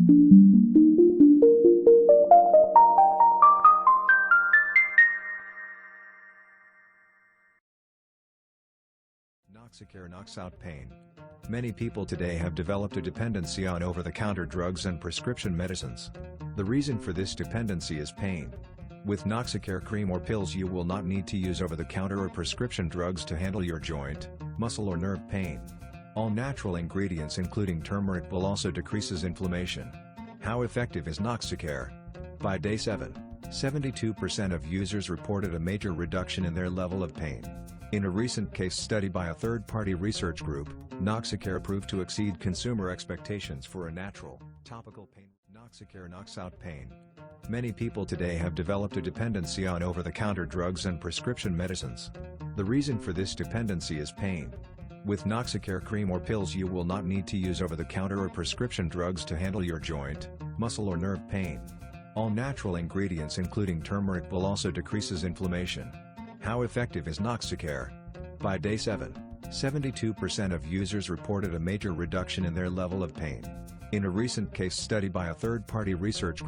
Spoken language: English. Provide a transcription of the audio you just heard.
Noxicare knocks out pain. Many people today have developed a dependency on over-the-counter drugs and prescription medicines. The reason for this dependency is pain. With Noxicare cream or pills, you will not need to use over-the-counter or prescription drugs to handle your joint, muscle or nerve pain. All natural ingredients including turmeric will also decreases inflammation. How effective is Noxicare? By day 7, 72% of users reported a major reduction in their level of pain. In a recent case study by a third-party research group, Noxicare proved to exceed consumer expectations for a natural, topical pain. Noxicare knocks out pain. Many people today have developed a dependency on over-the-counter drugs and prescription medicines. The reason for this dependency is pain. With Noxicare cream or pills, you will not need to use over-the-counter or prescription drugs to handle your joint, muscle or nerve pain. All natural ingredients including turmeric will also decreases inflammation. How effective is Noxicare? By day 7, 72% of users reported a major reduction in their level of pain. In a recent case study by a third-party research